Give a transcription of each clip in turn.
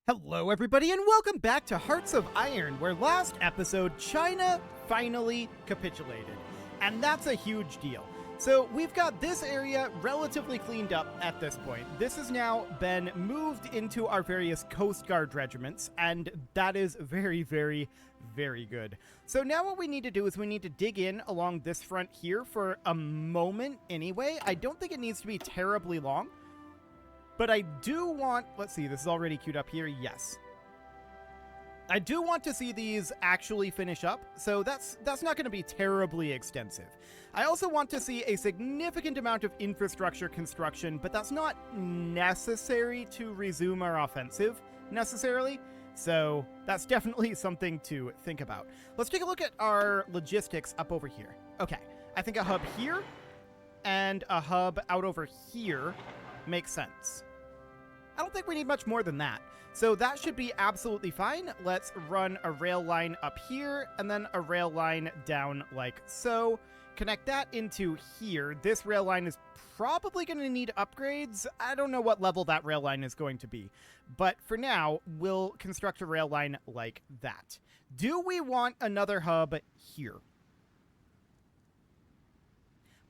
Hello everybody and welcome back to Hearts of Iron, where last episode China finally capitulated. And that's a huge deal. So we've got this area relatively cleaned up at this point. This has now been moved into our various Coast Guard regiments, and that is very, very, very good. So now what we need to do is we need to dig in along this front here for a moment anyway. I don't think it needs to be terribly long. But I do want, let's see, this is already queued up here, yes. I do want to see these actually finish up, so that's not going to be terribly extensive. I also want to see a significant amount of infrastructure construction, but that's not necessary to resume our offensive, necessarily. So that's definitely something to think about. Let's take a look at our logistics up over here. Okay, I think a hub here and a hub out over here makes sense. I don't think we need much more than that. So that should be absolutely fine. Let's run a rail line up here and then a rail line down like so. Connect that into here. This rail line is probably going to need upgrades. I don't know what level that rail line is going to be. But for now, we'll construct a rail line like that. Do we want another hub here?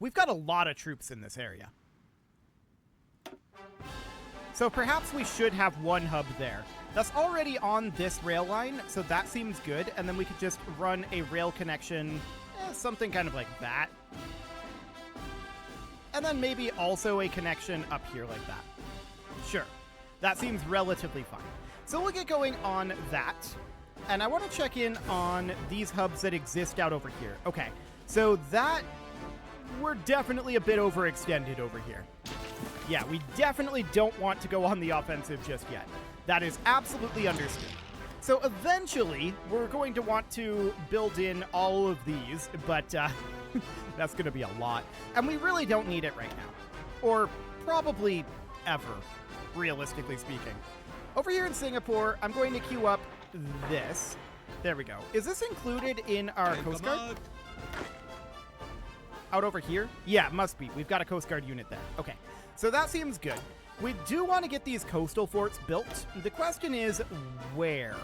We've got a lot of troops in this area. So perhaps we should have one hub there. That's already on this rail line, so that seems good. And then we could just run a rail connection, something kind of like that. And then maybe also a connection up here like that. Sure, that seems relatively fine. So we'll get going on that. And I want to check in on these hubs that exist out over here. Okay, so that, we're definitely a bit overextended over here. Yeah, we definitely don't want to go on the offensive just yet. That is absolutely understood. So eventually, we're going to want to build in all of these, but that's going to be a lot. And we really don't need it right now. Or probably ever, realistically speaking. Over here in Singapore, I'm going to queue up this. There we go. Is this included in our Coast Guard? Out over here? Yeah, it must be. We've got a Coast Guard unit there. Okay. So that seems good. We do want to get these coastal forts built. The question is, where?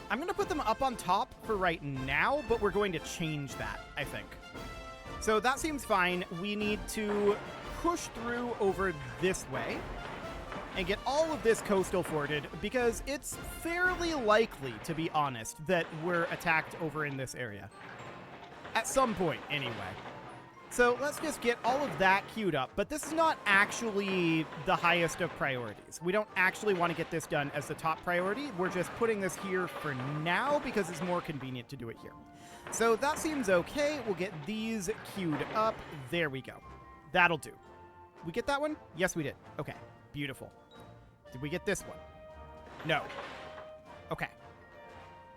I'm going to put them up on top for right now, but we're going to change that, I think. So that seems fine. We need to push through over this way and get all of this coastal forted, because it's fairly likely, to be honest, that we're attacked over in this area. At some point, anyway. So let's just get all of that queued up, but this is not actually the highest of priorities. We don't actually want to get this done as the top priority. We're just putting this here for now because it's more convenient to do it here. So that seems okay. We'll get these queued up. There we go. That'll do. We get that one? Yes, we did. Okay, beautiful. Did we get this one? No. Okay.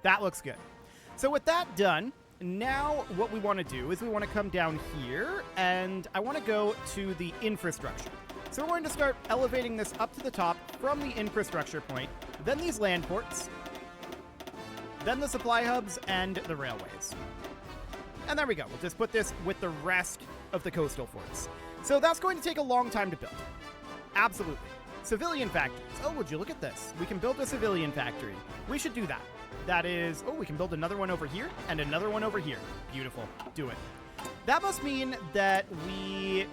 That looks good. So with that done, now what we want to do is we want to come down here, and I want to go to the infrastructure. So we're going to start elevating this up to the top from the infrastructure point, then these land ports, then the supply hubs, and the railways. And there we go. We'll just put this with the rest of the coastal forts. So that's going to take a long time to build. Absolutely. Civilian factories. Oh, would you look at this? We can build a civilian factory. We should do that. That is, oh, we can build another one over here and another one over here. Beautiful. Do it. That must mean that we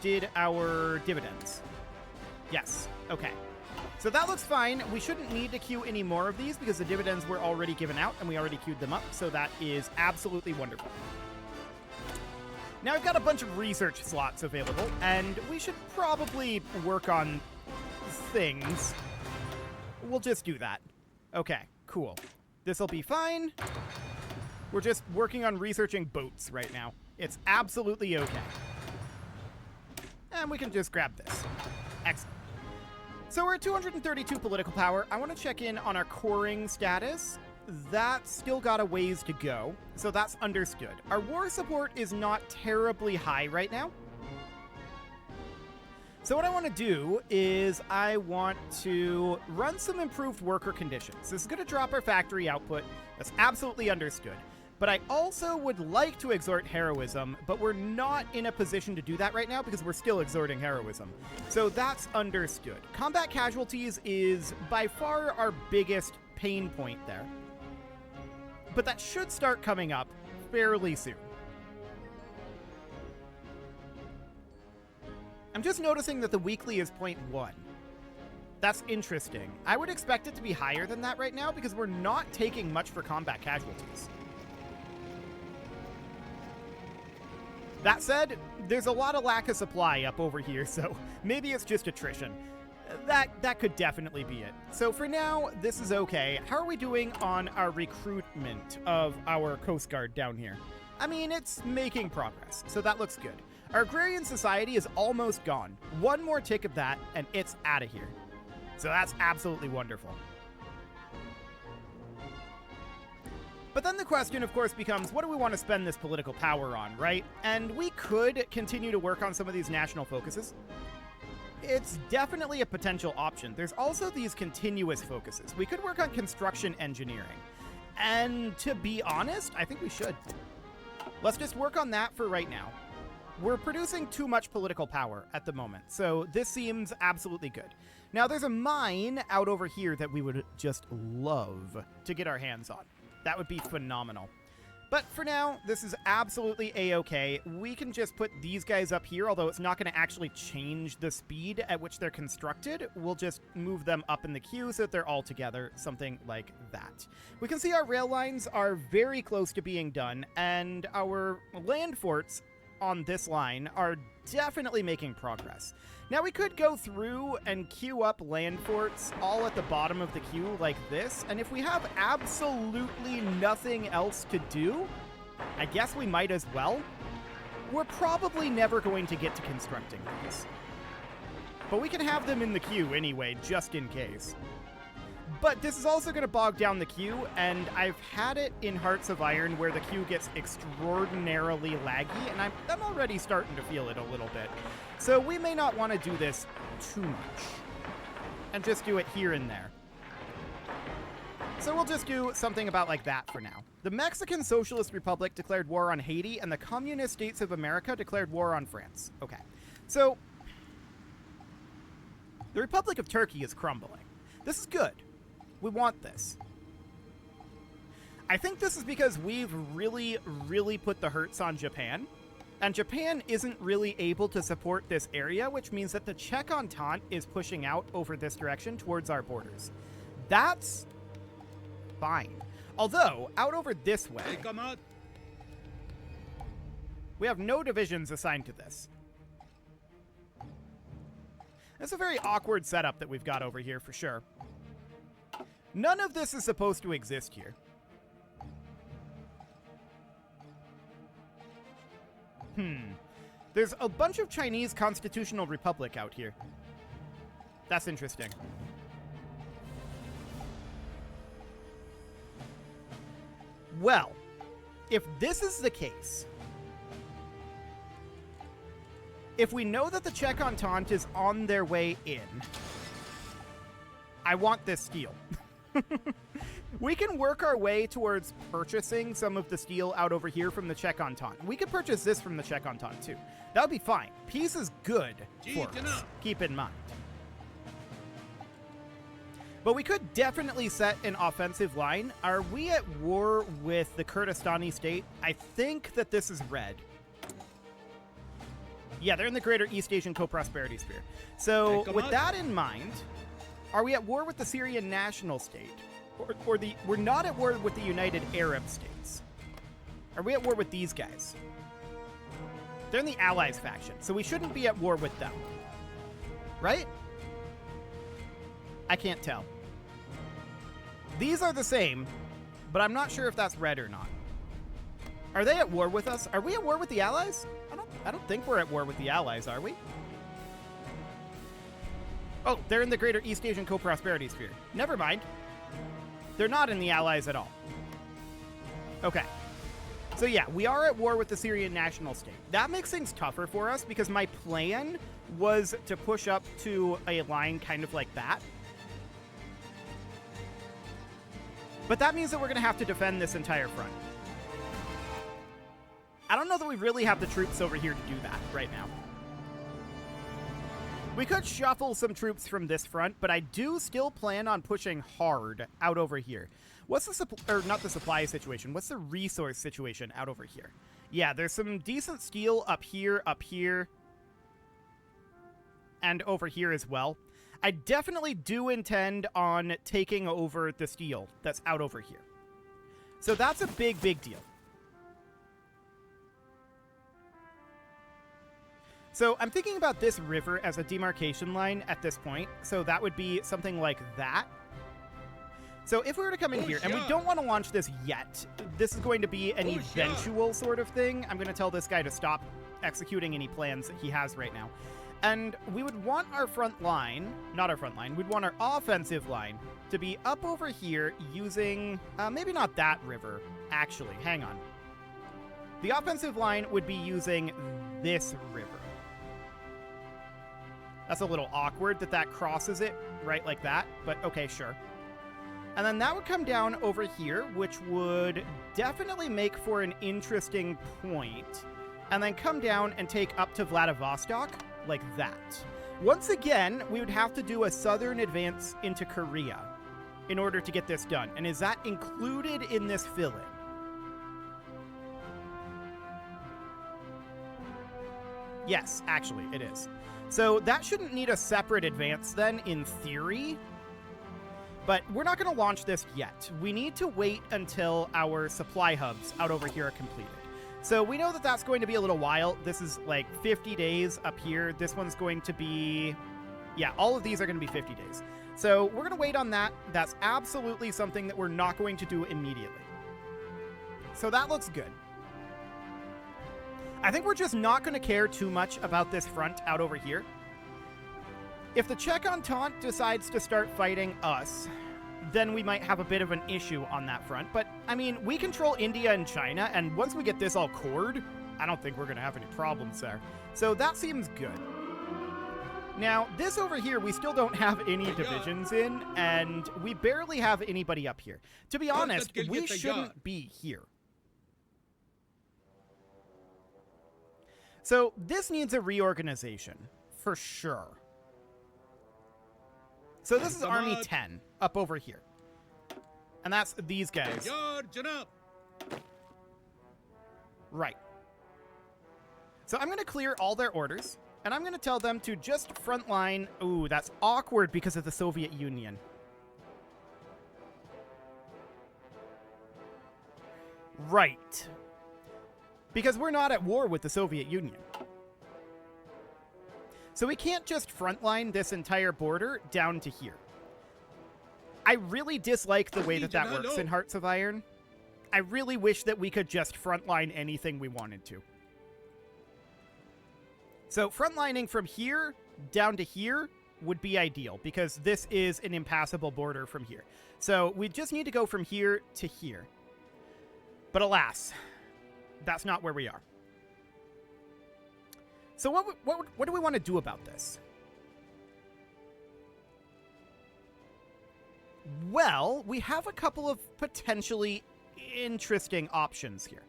did our dividends. Yes. Okay. So that looks fine. We shouldn't need to queue any more of these because the dividends were already given out and we already queued them up. So that is absolutely wonderful. Now we've got a bunch of research slots available, and we should probably work on things. We'll just do that. Okay, cool. This'll be fine. We're just working on researching boats right now. It's absolutely okay. And we can just grab this. Excellent. So we're at 232 political power. I want to check in on our coring status. That's still got a ways to go, so that's understood. Our war support is not terribly high right now. So what I want to do is I want to run some improved worker conditions. This is going to drop our factory output. That's absolutely understood. But I also would like to exhort heroism, but we're not in a position to do that right now because we're still exhorting heroism. So that's understood. Combat casualties is by far our biggest pain point there. But that should start coming up fairly soon. I'm just noticing that the weekly is 0.1. That's interesting. I would expect it to be higher than that right now because we're not taking much for combat casualties. That said, there's a lot of lack of supply up over here, so maybe it's just attrition. That could definitely be it. So for now, this is okay. How are we doing on our recruitment of our Coast Guard down here? I mean, it's making progress, so that looks good. Our agrarian society is almost gone. One more tick of that, and it's out of here. So that's absolutely wonderful. But then the question, of course, becomes, what do we want to spend this political power on, right? And we could continue to work on some of these national focuses. It's definitely a potential option. There's also these continuous focuses. We could work on construction engineering. And to be honest, I think we should. Let's just work on that for right now. We're producing too much political power at the moment, so this seems absolutely good. Now, there's a mine out over here that we would just love to get our hands on. That would be phenomenal. But for now, this is absolutely a-okay. We can just put these guys up here, although it's not going to actually change the speed at which they're constructed. We'll just move them up in the queue so that they're all together, something like that. We can see our rail lines are very close to being done, and our land forts on this line are definitely making progress. Now we could go through and queue up land forts all at the bottom of the queue like this, and if we have absolutely nothing else to do, I guess we might as well. We're probably never going to get to constructing these, but we can have them in the queue anyway, just in case. But this is also going to bog down the queue, and I've had it in Hearts of Iron where the queue gets extraordinarily laggy, and I'm already starting to feel it a little bit. So we may not want to do this too much, and just do it here and there. So we'll just do something about like that for now. The Mexican Socialist Republic declared war on Haiti, and the Communist States of America declared war on France. Okay, so the Republic of Turkey is crumbling. This is good. We want this. I think this is because we've really, really put the hurts on Japan. And Japan isn't really able to support this area, which means that the Czech Entente is pushing out over this direction towards our borders. That's fine. Although, out over this way, Hey, come out. we have no divisions assigned to this. It's a very awkward setup that we've got over here for sure. None of this is supposed to exist here. There's a bunch of Chinese Constitutional Republic out here. That's interesting. Well, if this is the case, if we know that the Czech Entente is on their way in, I want this steel. We can work our way towards purchasing some of the steel out over here from the Czech Entente. We could purchase this from the Czech Entente too. That would be fine. Peace is good for us. Keep in mind. But we could definitely set an offensive line. Are we at war with the Kurdistani state? I think that this is red. Yeah, they're in the Greater East Asian Co-Prosperity Sphere. So with that in mind, are we at war with the Syrian National State? Or we're not at war with the United Arab States. Are we at war with these guys? They're in the Allies faction, so we shouldn't be at war with them. Right? I can't tell. These are the same, but I'm not sure if that's red or not. Are they at war with us? Are we at war with the Allies? I don't think we're at war with the Allies, are we? Oh, they're in the Greater East Asian Co-Prosperity Sphere. Never mind. They're not in the Allies at all. Okay. So yeah, we are at war with the Syrian National State. That makes things tougher for us because my plan was to push up to a line kind of like that. But that means that we're going to have to defend this entire front. I don't know that we really have the troops over here to do that right now. We could shuffle some troops from this front, but I do still plan on pushing hard out over here. What's the not the supply situation? What's the resource situation out over here? Yeah, there's some decent steel up here, and over here as well. I definitely do intend on taking over the steel that's out over here. So that's a big, big deal. So I'm thinking about this river as a demarcation line at this point. So that would be something like that. So if we were to come in here, and we don't want to launch this yet, this is going to be an eventual sort of thing. I'm going to tell this guy to stop executing any plans that he has right now. And we would want our front line, not our front line, we'd want our offensive line to be up over here using, maybe not that river, actually, hang on. The offensive line would be using this river. That's a little awkward that crosses it right like that, but okay, sure. And then that would come down over here, which would definitely make for an interesting point, and then come down and take up to Vladivostok like that. Once again, we would have to do a southern advance into Korea in order to get this done. And is that included in this fill-in? Yes, actually, it is. So that shouldn't need a separate advance then, in theory. But we're not going to launch this yet. We need to wait until our supply hubs out over here are completed. So we know that that's going to be a little while. This is like 50 days up here. This one's going to be... yeah, all of these are going to be 50 days. So we're going to wait on that. That's absolutely something that we're not going to do immediately. So that looks good. I think we're just not going to care too much about this front out over here. If the Czech Entente decides to start fighting us, then we might have a bit of an issue on that front. But, I mean, we control India and China, and once we get this all cored, I don't think we're going to have any problems there. So that seems good. Now, this over here, we still don't have any divisions in, and we barely have anybody up here. To be honest, we shouldn't be here. So this needs a reorganization, for sure. So this is Army 10, up over here. And that's these guys. Right. So I'm going to clear all their orders, and I'm going to tell them to just frontline. Ooh, that's awkward because of the Soviet Union. Right. Because we're not at war with the Soviet Union. So we can't just frontline this entire border down to here. I really dislike the way that works in Hearts of Iron. I really wish that we could just frontline anything we wanted to. So frontlining from here down to here would be ideal, because this is an impassable border from here. So we just need to go from here to here. But alas, that's not where we are. So what do we want to do about this? Well, we have a couple of potentially interesting options here.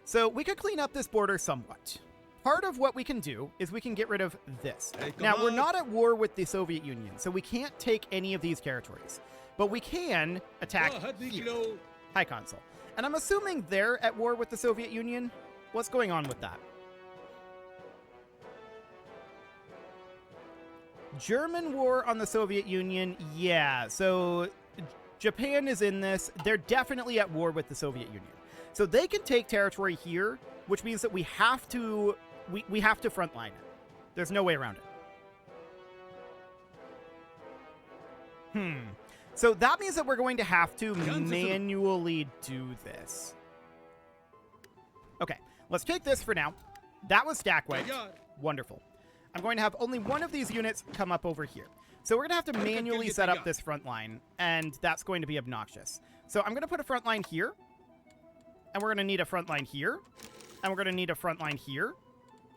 So we could clean up this border somewhat. Part of what we can do is we can get rid of this. Now, we're not at war with the Soviet Union, so we can't take any of these territories. But we can attack here. Hi, Consul. And I'm assuming they're at war with the Soviet Union. What's going on with that? German war on the Soviet Union. Yeah, so Japan is in this. They're definitely at war with the Soviet Union. So they can take territory here, which means that we have to frontline it. There's no way around it. So that means that we're going to have to manually do this. Okay, let's take this for now. That was stack wiped. Wonderful. I'm going to have only one of these units come up over here. So we're going to have to manually set up this front line, and that's going to be obnoxious. So I'm going to put a front line here, and we're going to need a front line here, and we're going to need a front line here,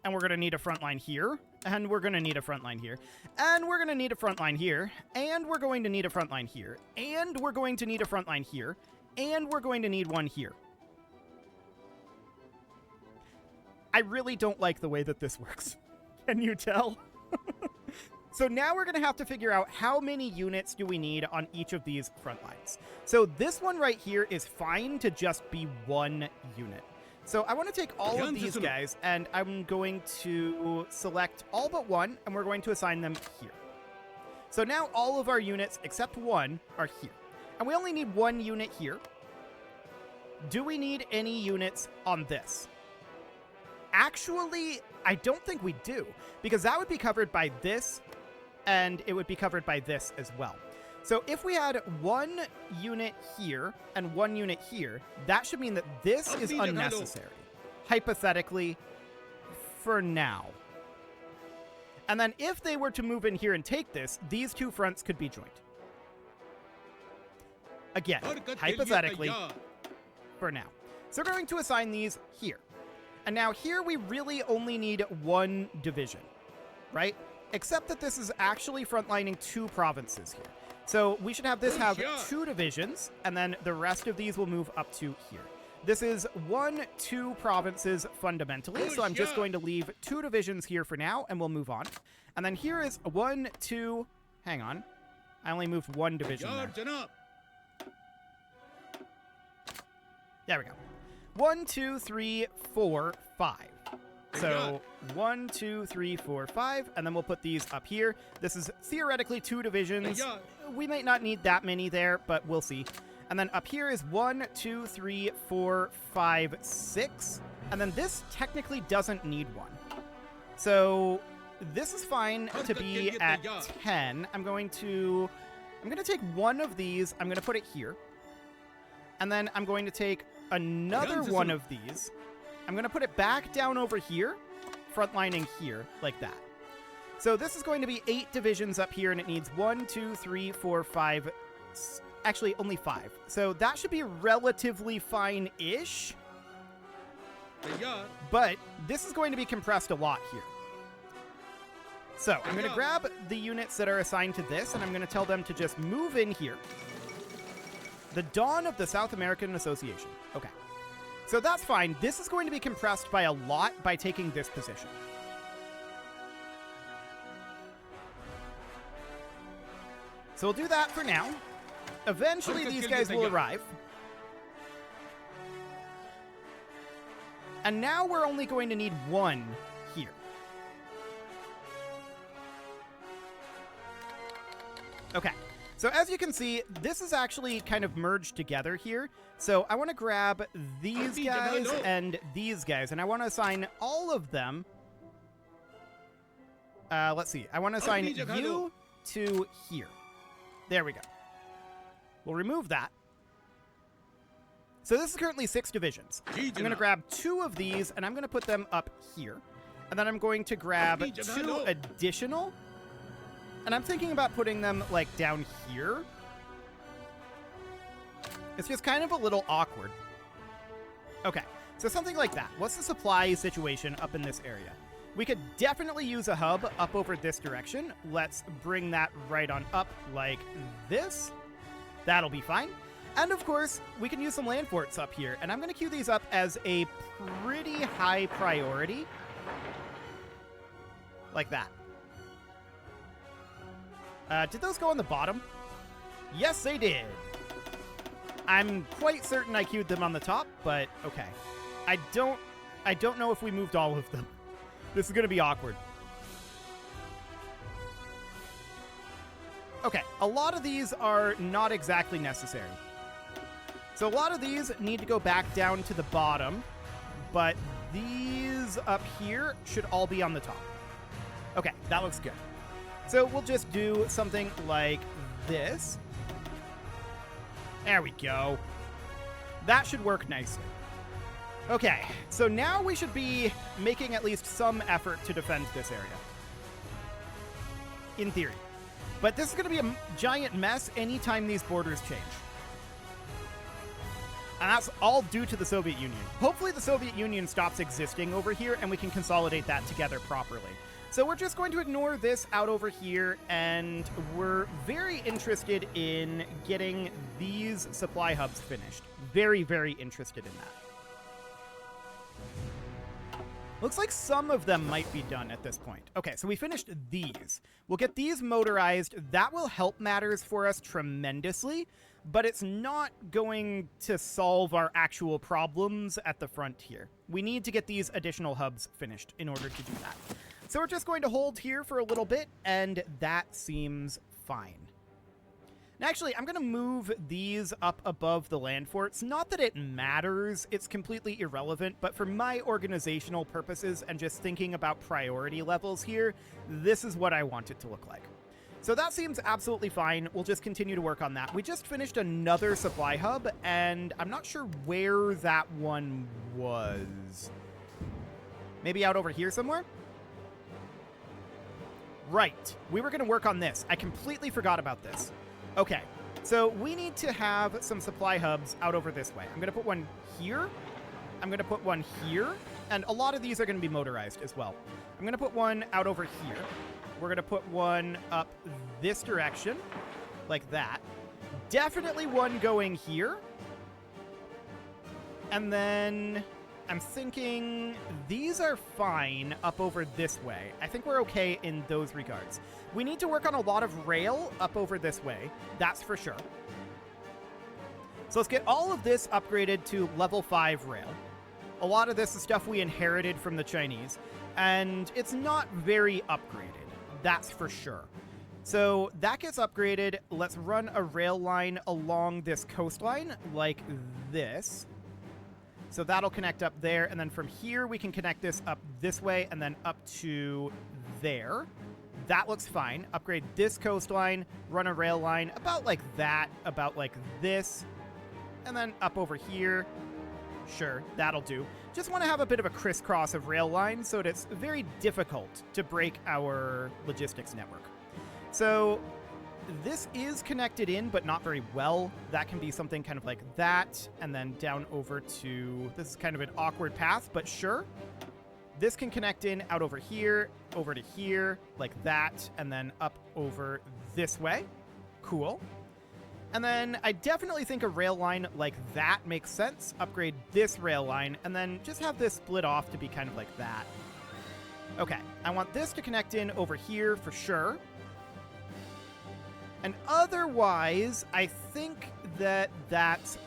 and we're going to need a front line here, and we're going to need a front line here, and we're going to need a front line here, and we're going to need a front line here, and we're going to need a front line here, and we're going to need one here. I really don't like the way that this works. Can you tell? So now we're going to have to figure out how many units do we need on each of these front lines. So this one right here is fine to just be 1 unit. So I want to take all of these guys, and I'm going to select all but 1, and we're going to assign them here. So now all of our units, except 1, are here. And we only need 1 unit here. Do we need any units on this? Actually, I don't think we do, because that would be covered by this, and it would be covered by this as well. So if we had 1 unit here and 1 unit here, that should mean that this is unnecessary, hypothetically, for now. And then if they were to move in here and take this, these 2 fronts could be joined. Again, hypothetically, for now. So we're going to assign these here. And now here we really only need 1 division, right? Except that this is actually frontlining 2 provinces here. So we should have this have 2 divisions, and then the rest of these will move up to here. This is 2 provinces fundamentally, so I'm just going to leave 2 divisions here for now, and we'll move on. And then here is 1, 2, hang on. I only moved 1 division there. There we go. 1, 2, 3, 4, 5. So 1, 2, 3, 4, 5, and then we'll put these up here. This is theoretically 2 divisions. We might not need that many there, but we'll see. And then up here is 1, 2, 3, 4, 5, 6. And then this technically doesn't need 1. So this is fine to be at 10. I'm going to take 1 of these. I'm going to put it here. And then I'm going to take another 1 of these. I'm going to put it back down over here, frontlining here, like that. So this is going to be 8 divisions up here, and it needs 1, 2, 3, 4, 5, actually only 5. So that should be relatively fine-ish. But this is going to be compressed a lot here. So I'm going to grab the units that are assigned to this, and I'm going to tell them to just move in here. The dawn of the South American Association. Okay. So that's fine. This is going to be compressed by a lot by taking this position. So we'll do that for now. Eventually, these guys will arrive. And now we're only going to need 1 here. Okay. So as you can see, this is actually kind of merged together here. So I want to grab these guys and these guys, and I want to assign all of them. Let's see. I want to assign you to here. There we go. We'll remove that. So this is currently 6 divisions. I'm going to grab 2 of these, and I'm going to put them up here. And then I'm going to grab 2 additional. And I'm thinking about putting them, like, down here. It's just kind of a little awkward. Okay, so something like that. What's the supply situation up in this area? We could definitely use a hub up over this direction. Let's bring that right on up like this. That'll be fine. And, of course, we can use some land forts up here. And I'm going to queue these up as a pretty high priority. Like that. Did those go on the bottom? Yes, they did. I'm quite certain I queued them on the top, but okay. I don't know if we moved all of them. This is going to be awkward. Okay, a lot of these are not exactly necessary. So a lot of these need to go back down to the bottom, but these up here should all be on the top. Okay, that looks good. So we'll just do something like this. There we go. That should work nicely. Okay, so now we should be making at least some effort to defend this area. In theory. But this is going to be a giant mess anytime these borders change. And that's all due to the Soviet Union. Hopefully the Soviet Union stops existing over here and we can consolidate that together properly. So we're just going to ignore this out over here, and we're very interested in getting these supply hubs finished. Very, very interested in that. Looks like some of them might be done at this point. Okay, so we finished these. We'll get these motorized. That will help matters for us tremendously, but it's not going to solve our actual problems at the front here. We need to get these additional hubs finished in order to do that. So we're just going to hold here for a little bit, and that seems fine. Now, actually, I'm going to move these up above the land forts. Not that it matters, it's completely irrelevant, but for my organizational purposes and just thinking about priority levels here, this is what I want it to look like. So that seems absolutely fine. We'll just continue to work on that. We just finished another supply hub, and I'm not sure where that one was. Maybe out over here somewhere? Right. We were going to work on this. I completely forgot about this. Okay, so we need to have some supply hubs out over this way. I'm going to put one here. I'm going to put one here. And a lot of these are going to be motorized as well. I'm going to put one out over here. We're going to put one up this direction, like that. Definitely one going here. And then I'm thinking these are fine up over this way. I think we're okay in those regards. We need to work on a lot of rail up over this way. That's for sure. So let's get all of this upgraded to level 5 rail. A lot of this is stuff we inherited from the Chinese, and it's not very upgraded. That's for sure. So that gets upgraded. Let's run a rail line along this coastline like this. So that'll connect up there, and then from here we can connect this up this way and then up to there. That looks fine. Upgrade this coastline, run a rail line about like that, about like this, and then up over here. Sure, that'll do. Just want to have a bit of a crisscross of rail lines so that it's very difficult to break our logistics network. So this is connected in, but not very well. That can be something kind of like that, and then down over to... This is kind of an awkward path, but sure. This can connect in out over here, over to here, like that, and then up over this way. Cool. And then I definitely think a rail line like that makes sense. Upgrade this rail line, and then just have this split off to be kind of like that. Okay, I want this to connect in over here for sure. And otherwise, I think that that's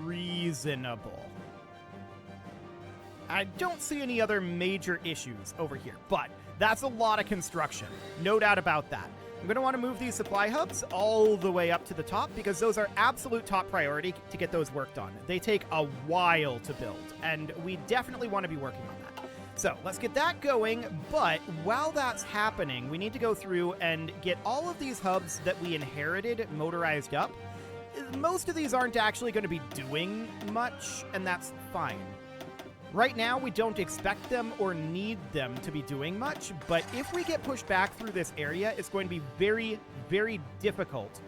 reasonable. I don't see any other major issues over here, but that's a lot of construction. No doubt about that. I'm going to want to move these supply hubs all the way up to the top because those are absolute top priority to get those worked on. They take a while to build, and we definitely want to be working on that. So let's get that going, but while that's happening, we need to go through and get all of these hubs that we inherited motorized up. Most of these aren't actually going to be doing much, and that's fine. Right now, we don't expect them or need them to be doing much, but if we get pushed back through this area, it's going to be very, very difficult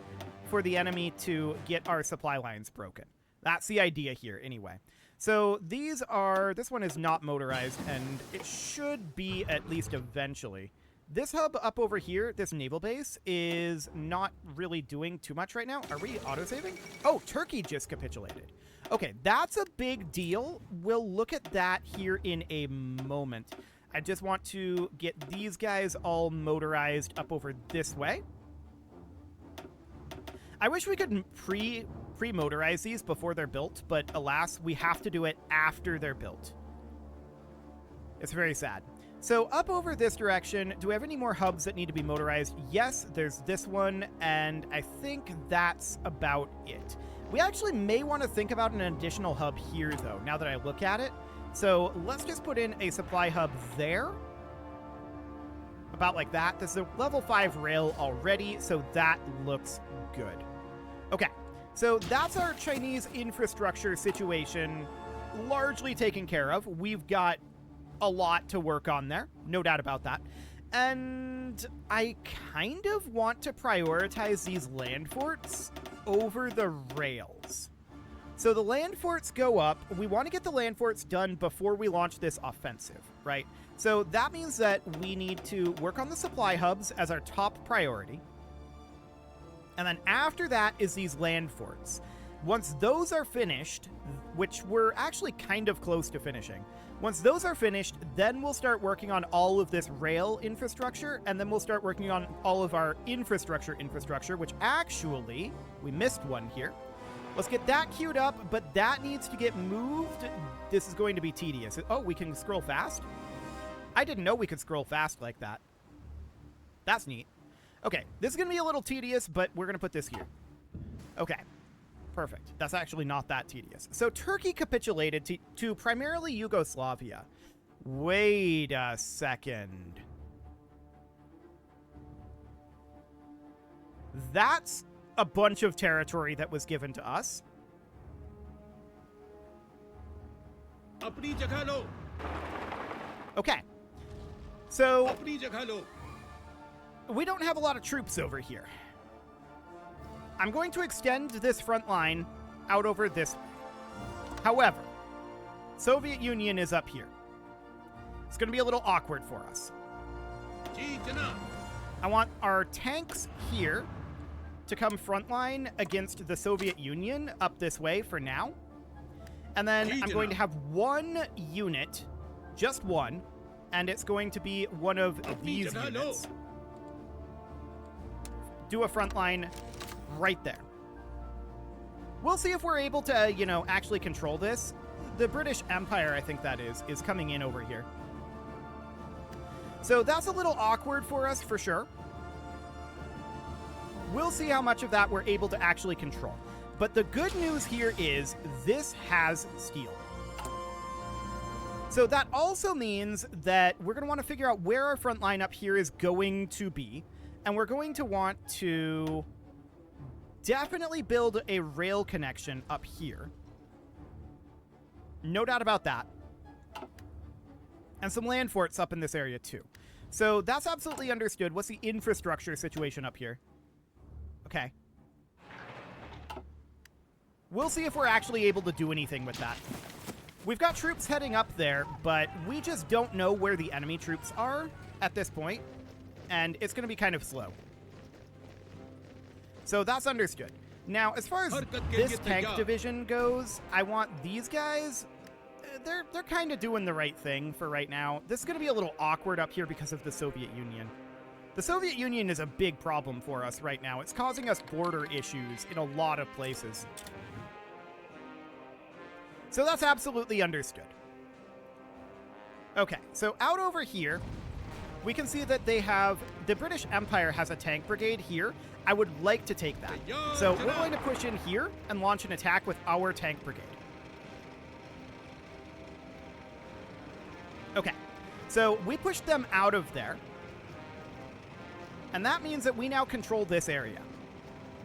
for the enemy to get our supply lines broken. That's the idea here, anyway. So this one is not motorized, and it should be at least eventually. This hub up over here, this naval base, is not really doing too much right now. Are we autosaving? Oh, Turkey just capitulated. Okay, that's a big deal. We'll look at that here in a moment. I just want to get these guys all motorized up over this way. I wish we could pre-motorize these before they're built, but alas, we have to do it after they're built. It's very sad. So up over this direction, do we have any more hubs that need to be motorized? Yes, there's this one, and I think that's about it. We actually may want to think about an additional hub here, though, now that I look at it. So let's just put in a supply hub there. About like that. This is a level 5 rail already, so that looks good. Okay, so that's our Chinese infrastructure situation largely taken care of. We've got a lot to work on there, no doubt about that. And I kind of want to prioritize these land forts over the rails. So the land forts go up. We want to get the land forts done before we launch this offensive, right? So that means that we need to work on the supply hubs as our top priority. And then after that is these land forts. Once those are finished, which we're actually kind of close to finishing. Once those are finished, then we'll start working on all of this rail infrastructure, and then we'll start working on all of our infrastructure, which actually, we missed one here. Let's get that queued up, but that needs to get moved. This is going to be tedious. Oh, we can scroll fast? I didn't know we could scroll fast like that. That's neat. Okay, this is going to be a little tedious, but we're going to put this here. Okay, perfect. That's actually not that tedious. So Turkey capitulated to primarily Yugoslavia. Wait a second. That's a bunch of territory that was given to us. Okay. So we don't have a lot of troops over here. I'm going to extend this front line out over this way. However, Soviet Union is up here. It's going to be a little awkward for us. I want our tanks here to come frontline against the Soviet Union up this way for now. And then I'm going to have one unit, just one, and it's going to be one of these units. Do a front line right there. We'll see if we're able to, you know, actually control this. The British Empire, I think that is coming in over here. So that's a little awkward for us for sure. We'll see how much of that we're able to actually control. But the good news here is this has steel. So that also means that we're going to want to figure out where our front line up here is going to be. And we're going to want to definitely build a rail connection up here. No doubt about that. And some land forts up in this area too. So that's absolutely understood. What's the infrastructure situation up here? Okay. We'll see if we're actually able to do anything with that. We've got troops heading up there, but we just don't know where the enemy troops are at this point, and it's going to be kind of slow. So that's understood. Now, as far as this tank division goes, I want these guys... They're kind of doing the right thing for right now. This is going to be a little awkward up here because of the Soviet Union. The Soviet Union is a big problem for us right now. It's causing us border issues in a lot of places. So that's absolutely understood. Okay, so out over here, we can see that they have... The British Empire has a tank brigade here. I would like to take that. So we're going to push in here and launch an attack with our tank brigade. Okay, so we pushed them out of there. And that means that we now control this area.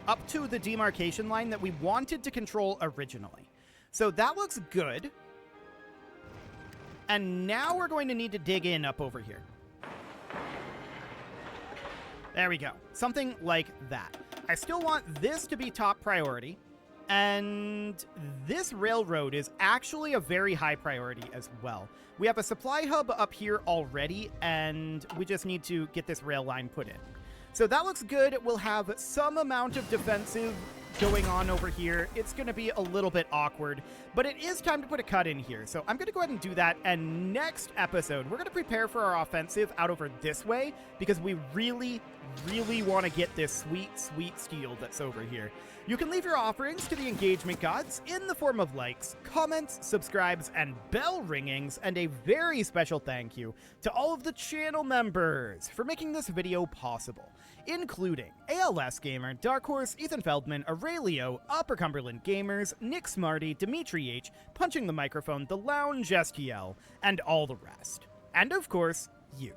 Up to the demarcation line that we wanted to control originally. So that looks good. And now we're going to need to dig in up over here. There we go. Something like that. I still want this to be top priority. And this railroad is actually a very high priority as well. We have a supply hub up here already, and we just need to get this rail line put in. So that looks good. We'll have some amount of defensive going on over here. It's going to be a little bit awkward, but it is time to put a cut in here. So I'm going to go ahead and do that. And next episode, we're going to prepare for our offensive out over this way because we really, really want to get this sweet, sweet steel that's over here. You can leave your offerings to the engagement gods in the form of likes, comments, subscribes, and bell ringings, and a very special thank you to all of the channel members for making this video possible, including ALS Gamer, Dark Horse, Ethan Feldman, Aurelio, Upper Cumberland Gamers, Nick Smarty, Dimitri H, Punching the Microphone, The Lounge STL, and all the rest. And of course, you.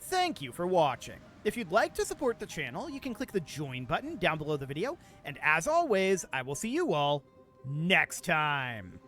Thank you for watching. If you'd like to support the channel, you can click the join button down below the video, and as always, I will see you all next time.